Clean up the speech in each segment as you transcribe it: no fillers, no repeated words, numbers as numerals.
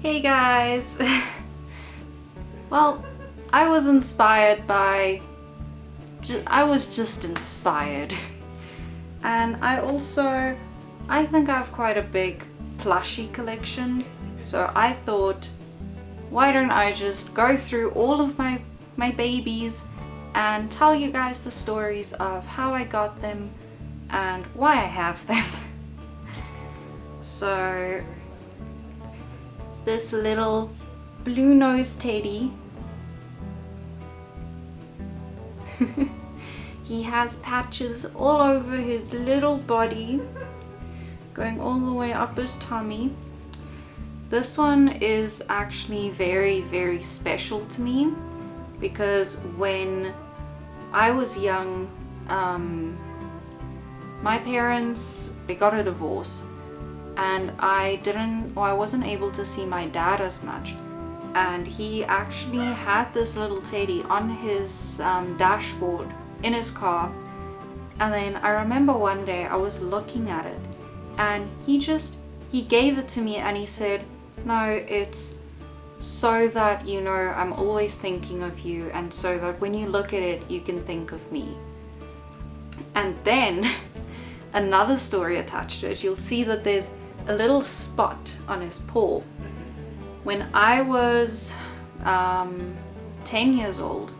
Hey guys! Well, I was inspired by... I was just inspired. And I think I have quite a big plushie collection. So I thought, why don't I just go through all of my babies and tell you guys the stories of how I got them and why I have them. So this little blue-nosed teddy, he has patches all over his little body going all the way up his tummy. This one is actually very, very special to me because when I was young, my parents, they got a divorce, and I wasn't able to see my dad as much, and he actually had this little teddy on his dashboard in his car. And then I remember one day I was looking at it and he gave it to me and he said, "No, it's so that you know I'm always thinking of you, and so that when you look at it you can think of me." And then another story attached to it, you'll see that there's a little spot on his paw. When I was 10 years old,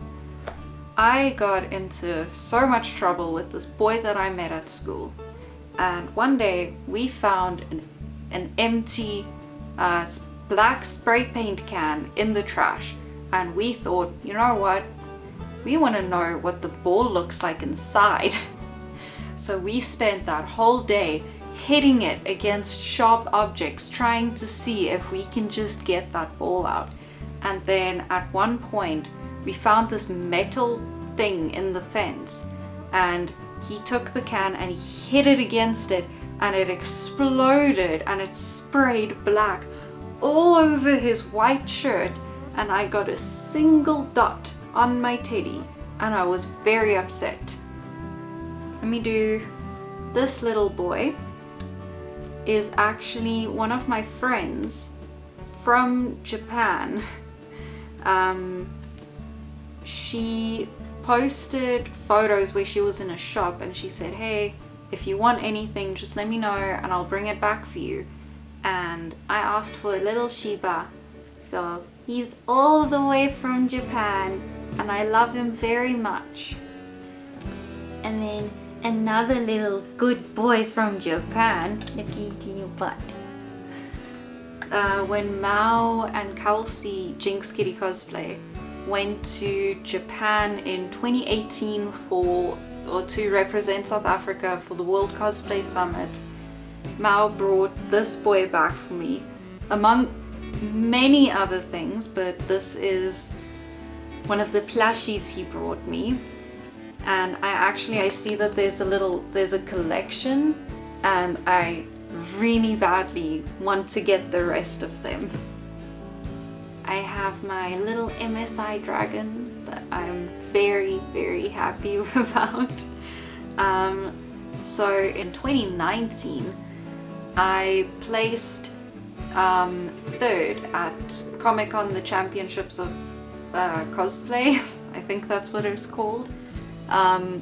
I got into so much trouble with this boy that I met at school. And one day we found an empty black spray paint can in the trash, and we thought, you know what, we want to know what the ball looks like inside. So we spent that whole day hitting it against sharp objects, trying to see if we can just get that ball out. And then at one point we found this metal thing in the fence, and he took the can and he hit it against it, and it exploded and it sprayed black all over his white shirt, and I got a single dot on my teddy and I was very upset. Let me do this little boy. Is actually one of my friends from Japan. She posted photos where she was in a shop and she said, "Hey, if you want anything, just let me know and I'll bring it back for you." And I asked for a little Shiba. So he's all the way from Japan and I love him very much. And then another little good boy from Japan. Look at your butt. When Mao and Kelsey, Jinx Kitty Cosplay, went to Japan in 2018 to represent South Africa for the World Cosplay Summit, Mao brought this boy back for me, among many other things, but this is one of the plushies he brought me. And I see that there's a collection, and I really badly want to get the rest of them. I have my little MSI dragon that I'm very, very happy about. So in 2019, I placed third at Comic-Con, the Championships of Cosplay. I think that's what it's called.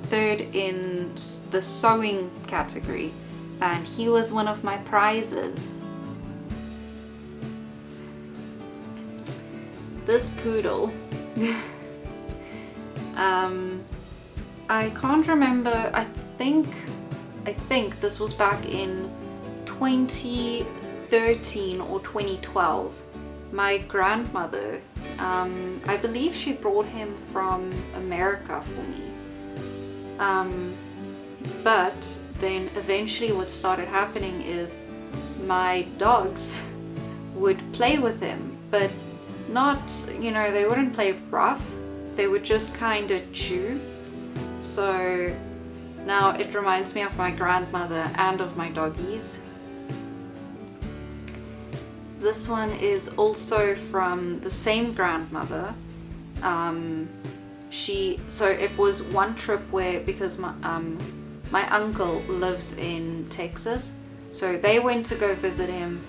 Third in the sewing category, and he was one of my prizes. This poodle, I can't remember, I think this was back in 2013 or 2012. My grandmother, I believe she brought him from America for me. But then eventually what started happening is my dogs would play with him, but not, they wouldn't play rough, they would just kind of chew. So now it reminds me of my grandmother and of my doggies. This one is also from the same grandmother. So it was one trip where, because my uncle lives in Texas, so they went to go visit him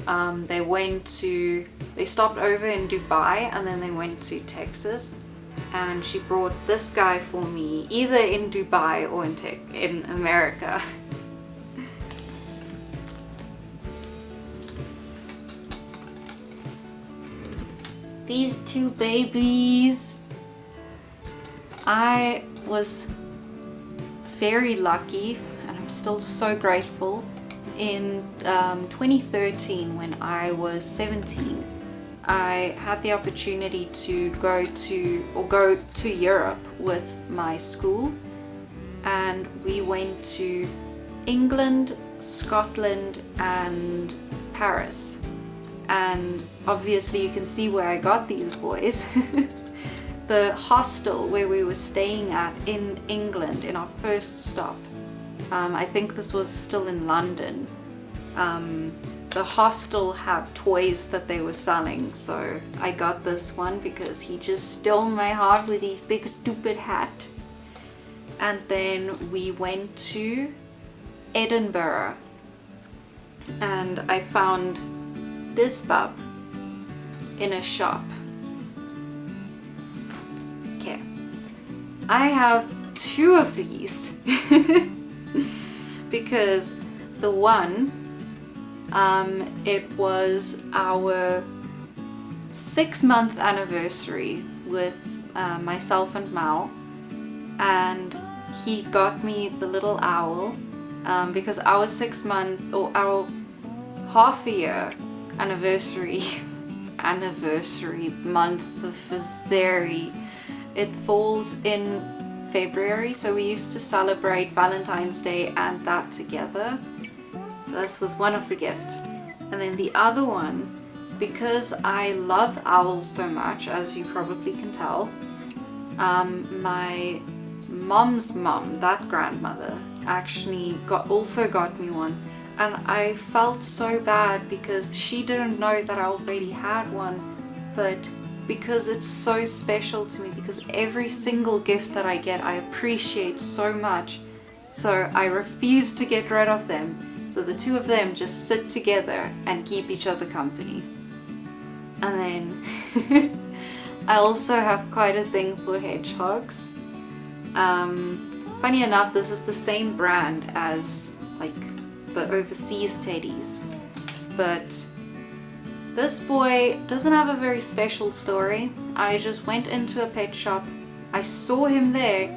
They stopped over in Dubai and then they went to Texas, and she brought this guy for me either in Dubai or in America. These two babies. I was very lucky, and I'm still so grateful. In 2013, when I was 17, I had the opportunity to go to Europe with my school, and we went to England, Scotland, and Paris. And obviously you can see where I got these boys. The hostel where we were staying at in England in our first stop, I think this was still in London, the hostel had toys that they were selling, so I got this one because he just stole my heart with his big stupid hat. And then we went to Edinburgh, and I found this pup in a shop. Okay, I have two of these because the one, it was our 6-month anniversary with myself and Mao, and he got me the little owl because our 6-month or our half a year anniversary month of February, it falls in February, so we used to celebrate Valentine's Day and that together. So this was one of the gifts. And then the other one, because I love owls so much, as you probably can tell, my mom's mom, that grandmother, actually also got me one. And I felt so bad because she didn't know that I already had one, but because it's so special to me, because every single gift that I get I appreciate so much, so I refuse to get rid of them. So the two of them just sit together and keep each other company. And then I also have quite a thing for hedgehogs. Funny enough, this is the same brand as like the overseas teddies, but this boy doesn't have a very special story. I just went into a pet shop, I saw him there,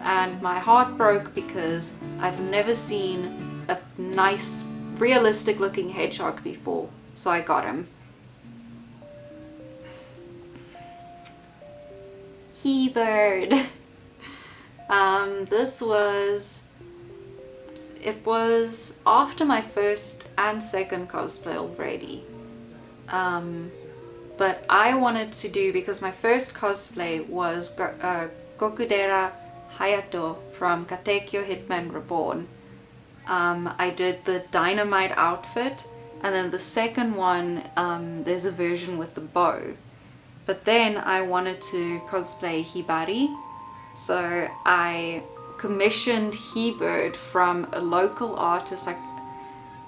and my heart broke because I've never seen a nice, realistic looking hedgehog before, so I got him. He-bird. It was after my first and second cosplay already. But I wanted to do, because my first cosplay was Gokudera Hayato from Katekyo Hitman Reborn. I did the dynamite outfit, and then the second one, there's a version with the bow. But then I wanted to cosplay Hibari, so I commissioned He-Bird from a local artist.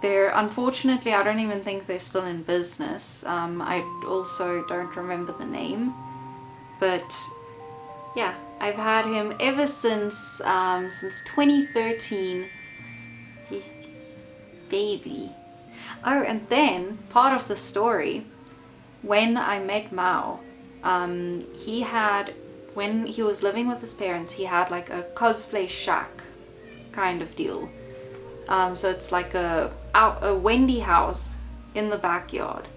Unfortunately, I don't even think they're still in business. I also don't remember the name, but yeah, I've had him ever since 2013. He's baby. Oh, and then part of the story, when I met Mao, when he was living with his parents, he had like a cosplay shack kind of deal. So it's like a Wendy house in the backyard,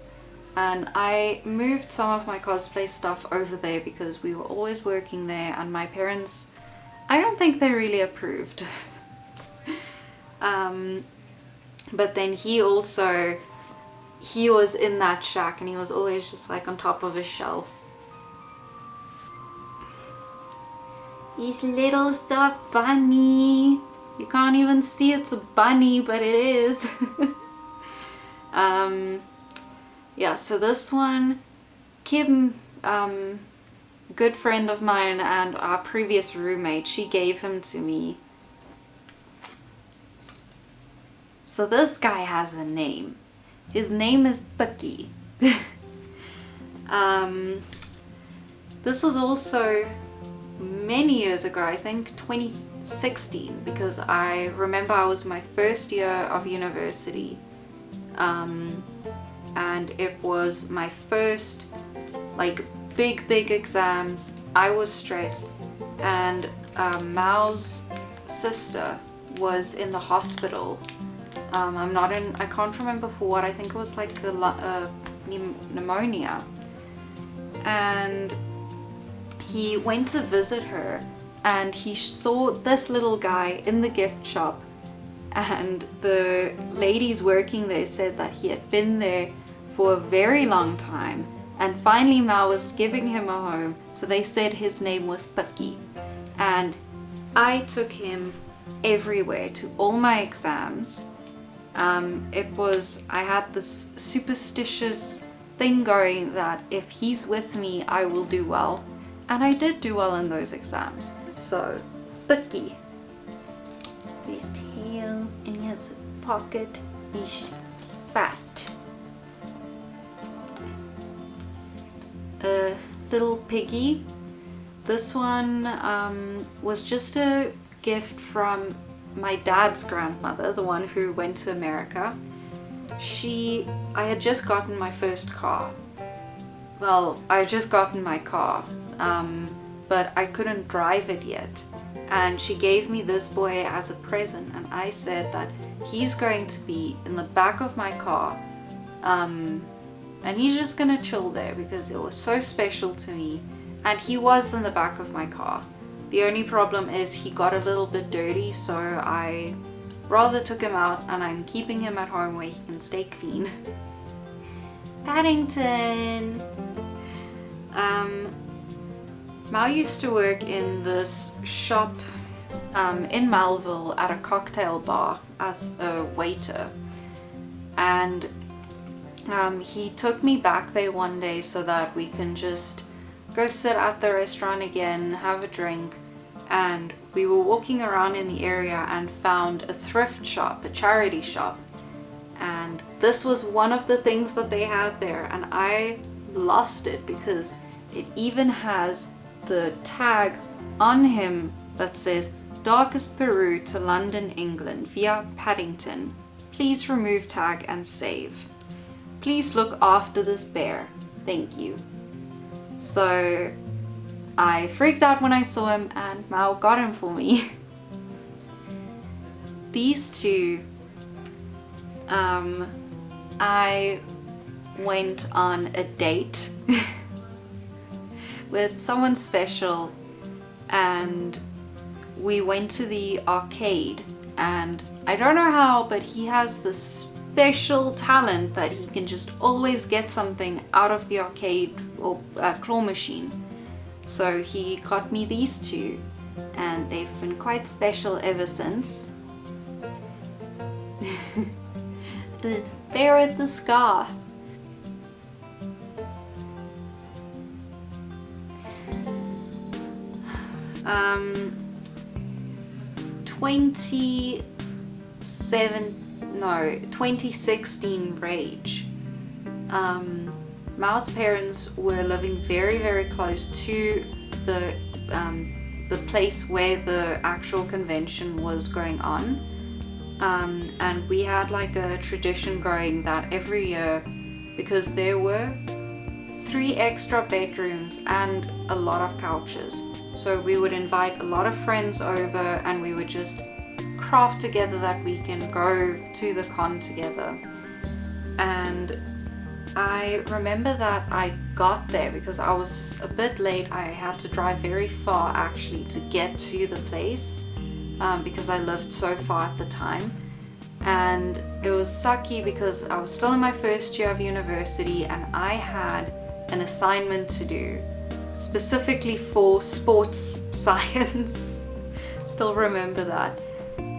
and I moved some of my cosplay stuff over there because we were always working there, and my parents, I don't think they really approved. But then he was in that shack, and he was always just like on top of a shelf. He's little soft bunny. You can't even see it's a bunny, but it is. Yeah, so this one, Kim, good friend of mine and our previous roommate, she gave him to me. So this guy has a name. His name is Bucky. This was also many years ago, I think 2016, because I remember I was my first year of university, and it was my first like big exams. I was stressed, and Mao's sister was in the hospital. I can't remember for what. I think it was like a pneumonia, and he went to visit her, and he saw this little guy in the gift shop, and the ladies working there said that he had been there for a very long time, and finally Mao was giving him a home, so they said his name was Bucky. And I took him everywhere to all my exams. I had this superstitious thing going that if he's with me, I will do well. And I did do well in those exams. So, Bucky. His tail in his pocket. He's fat. Little piggy. This one was just a gift from my dad's grandmother, the one who went to America. I had just gotten my first car. Well, I had just gotten my car, but I couldn't drive it yet. And she gave me this boy as a present, and I said that he's going to be in the back of my car, and he's just gonna chill there because it was so special to me. And he was in the back of my car. The only problem is he got a little bit dirty, so I rather took him out, and I'm keeping him at home where he can stay clean. Paddington! Mao used to work in this shop in Melville at a cocktail bar as a waiter, and he took me back there one day so that we can just go sit at the restaurant again, have a drink. And we were walking around in the area and found a thrift shop, a charity shop, and this was one of the things that they had there, and I lost it because it even has the tag on him that says Darkest Peru to London, England via Paddington. Please remove tag and save. Please look after this bear. Thank you. So I freaked out when I saw him, and Mao got him for me. These two, I went on a date with someone special, and we went to the arcade, and I don't know how, but he has this special talent that he can just always get something out of the arcade or claw machine. So he got me these two, and they've been quite special ever since. The bear with the scar. Um, 2016 Rage. Mao's parents were living very close to the place where the actual convention was going on, and we had like a tradition going that every year, because there were 3 extra bedrooms and a lot of couches, so we would invite a lot of friends over, and we would just craft together that we can go to the con together. And I remember that I got there because I was a bit late. I had to drive very far actually to get to the place, because I lived so far at the time, and it was sucky because I was still in my first year of university, and I had an assignment to do specifically for sports science. Still remember that.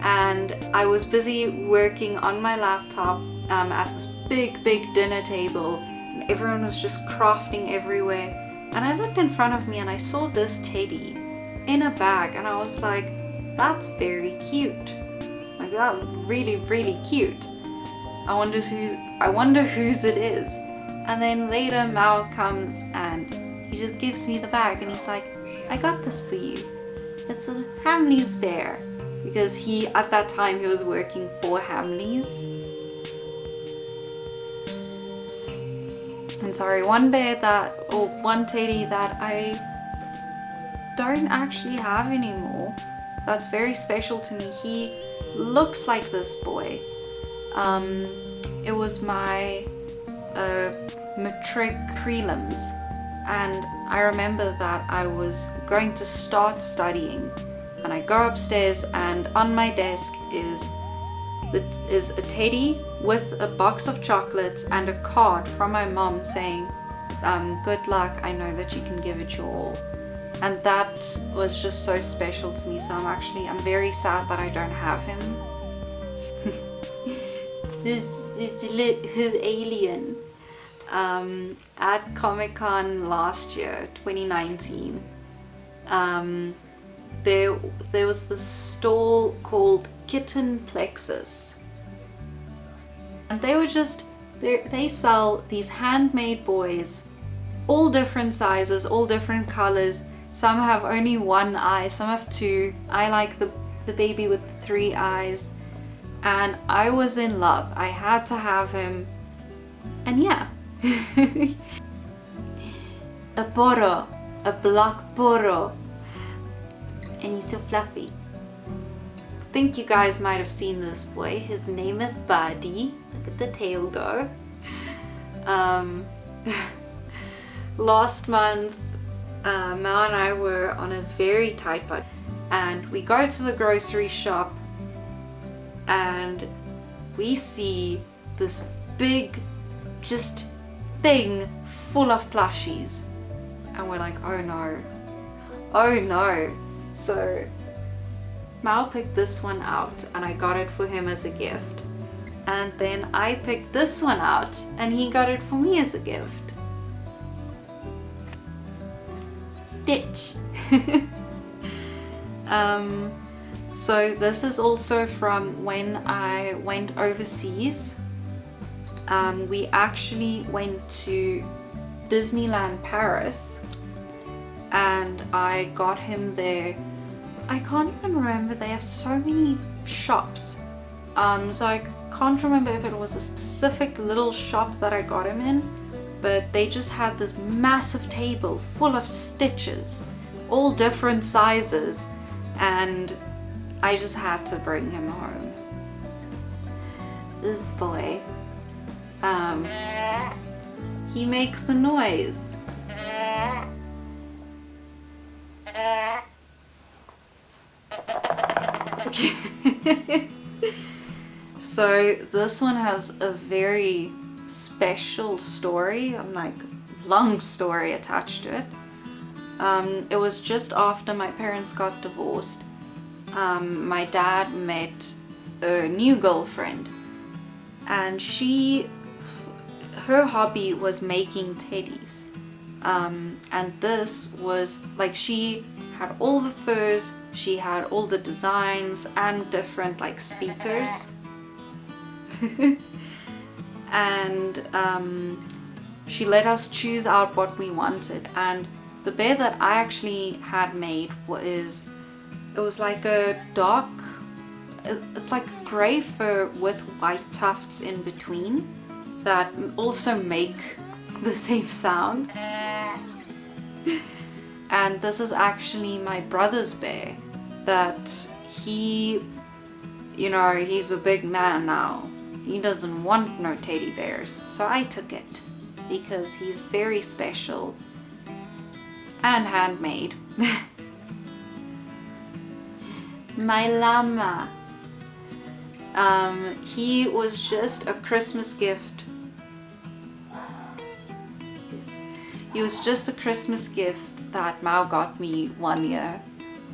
And I was busy working on my laptop at this big dinner table, and everyone was just crafting everywhere, and I looked in front of me and I saw this teddy in a bag, and I was like, that's very cute. Like, that really cute. I wonder whose it is. And then later Mao comes and he just gives me the bag and he's like, I got this for you. It's a Hamleys bear. Because at that time he was working for Hamleys. And sorry, one teddy that I don't actually have anymore, that's very special to me. He looks like this boy. It was my matric prelims, and I remember that I was going to start studying, and I go upstairs and on my desk is a teddy with a box of chocolates and a card from my mom saying, good luck, I know that you can give it your all. And that was just so special to me, so I'm very sad that I don't have him. His alien. At Comic-Con last year, 2019, there was this stall called Kitten Plexus, and they sell these handmade boys, all different sizes, all different colors. Some have only one eye, some have two. I like the baby with the 3 eyes, and I was in love. I had to have him, and yeah. A poro, a black poro, and he's so fluffy. I think you guys might have seen this boy. His name is Buddy. Look at the tail go. Last month, Mel and I were on a very tight budget, and we go to the grocery shop and we see this big just thing full of plushies, and we're like, oh no. So Mal picked this one out and I got it for him as a gift, and then I picked this one out and he got it for me as a gift. Stitch. So this is also from when I went overseas. We actually went to Disneyland Paris and I got him there. I can't even remember, they have so many shops. So I can't remember if it was a specific little shop that I got him in, but they just had this massive table full of Stitches, all different sizes, and I just had to bring him home. This boy, he makes a noise. So this one has a very special story, like long story attached to it. It was just after my parents got divorced. My dad met a new girlfriend, and her hobby was making teddies. And this was like, she had all the furs, she had all the designs and different like speakers. And she let us choose out what we wanted, and the bear that I actually had made was like a dark, it's like grey fur with white tufts in between that also make the same sound. And this is actually my brother's bear that he, you know, he's a big man now. He doesn't want no teddy bears, so I took it because he's very special and handmade. My llama. He was just a Christmas gift. He was just a Christmas gift that Mao got me one year.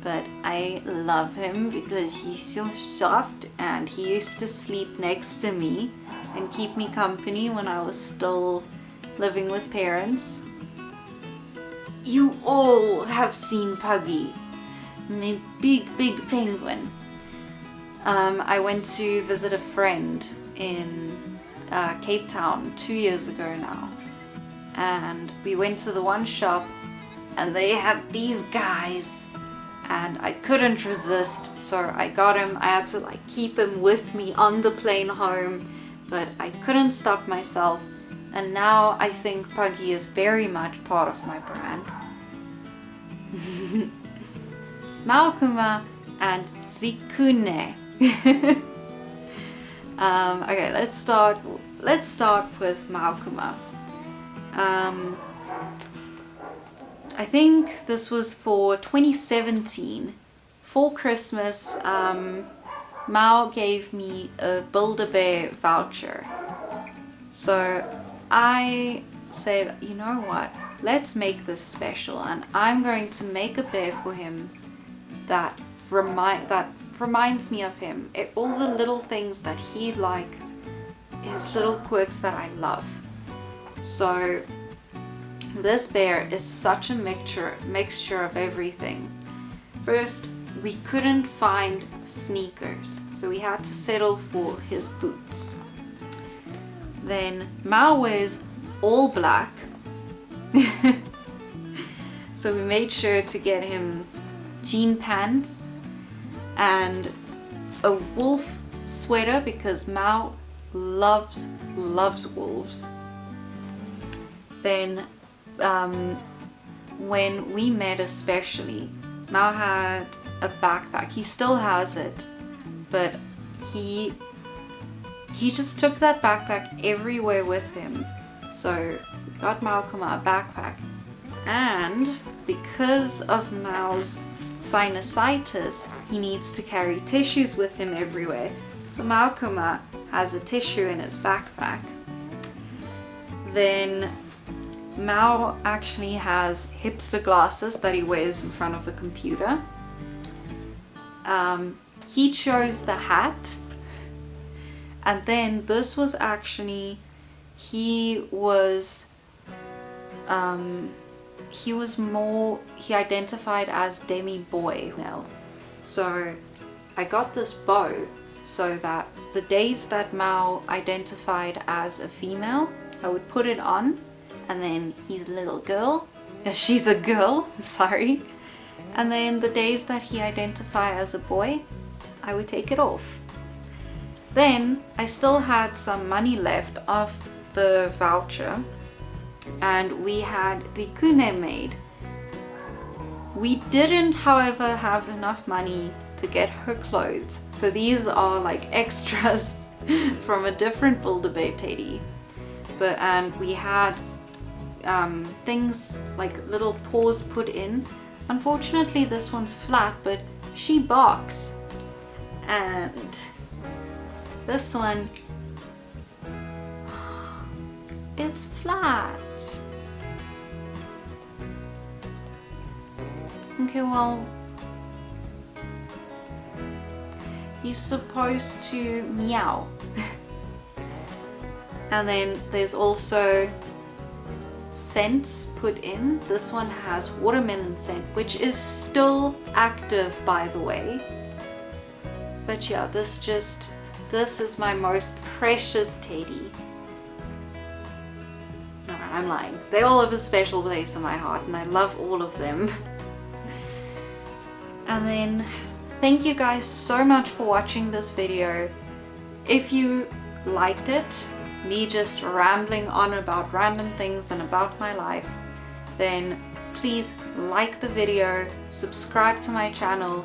But I love him because he's so soft, and he used to sleep next to me and keep me company when I was still living with parents. You all have seen Puggy, my big penguin. I went to visit a friend in Cape Town 2 years ago now, and we went to the one shop and they had these guys and I couldn't resist, so I got him. I had to like keep him with me on the plane home, but I couldn't stop myself, and now I think Puggy is very much part of my brand. Maokuma and Rikune. Okay, let's start with Maokuma. I think this was for 2017. For Christmas, Mao gave me a Build-A-Bear voucher. So I said, you know what, let's make this special, and I'm going to make a bear for him that reminds me of him. All the little things that he liked, his little quirks that I love. So this bear is such a mixture of everything. First, we couldn't find sneakers, so we had to settle for his boots. Then Mao wears all black, so we made sure to get him jean pants and a wolf sweater because Mao loves wolves. Then when we met, especially, Mao had a backpack. He still has it, but he just took that backpack everywhere with him. So we got Maokuma a backpack, and because of Mao's sinusitis, he needs to carry tissues with him everywhere. So Maokuma has a tissue in his backpack. Then Mao actually has hipster glasses that he wears in front of the computer. He chose the hat, and then this was actually, he identified as demi boy now. So I got this bow so that the days that Mao identified as a female, I would put it on, and then he's a little girl. She's a girl, I'm sorry. And then the days that he identified as a boy, I would take it off. Then I still had some money left of the voucher, and we had Rikune made. We didn't, however, have enough money to get her clothes, so these are like extras from a different Build-A-Bear teddy. And we had things like little paws put in. Unfortunately, this one's flat, but she barks. And this one, it's flat. Okay, well, he's supposed to meow. And then there's also scent put in. This one has watermelon scent, which is still active, by the way. But yeah, this is my most precious teddy. No, I'm lying. They all have a special place in my heart, and I love all of them. And then thank you guys so much for watching this video. If you liked it, me just rambling on about random things and about my life, then please like the video, subscribe to my channel,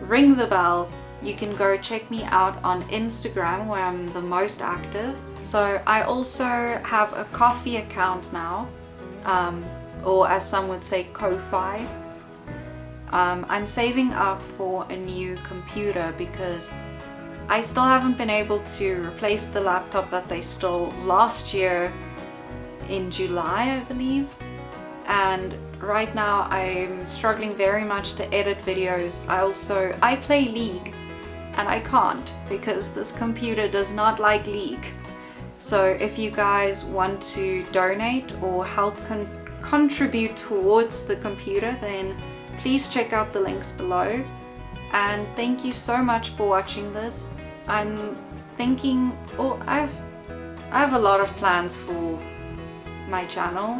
ring the bell. You can go check me out on Instagram, where I'm the most active. So I also have a Ko-fi account now, or as some would say, Ko-fi. I'm saving up for a new computer because I still haven't been able to replace the laptop that they stole last year in July, I believe. And right now I'm struggling very much to edit videos. I play League, and I can't because this computer does not like League. So if you guys want to donate or help contribute towards the computer, then please check out the links below. And thank you so much for watching this. I'm thinking, I have a lot of plans for my channel,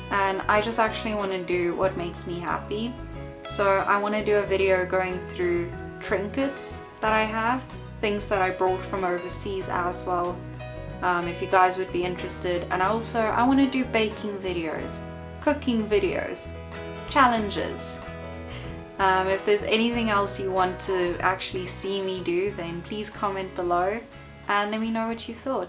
and I just actually want to do what makes me happy. So I want to do a video going through trinkets that I have, things that I brought from overseas as well, if you guys would be interested. And also I want to do baking videos, cooking videos, challenges. If there's anything else you want to actually see me do, then please comment below and let me know what you thought.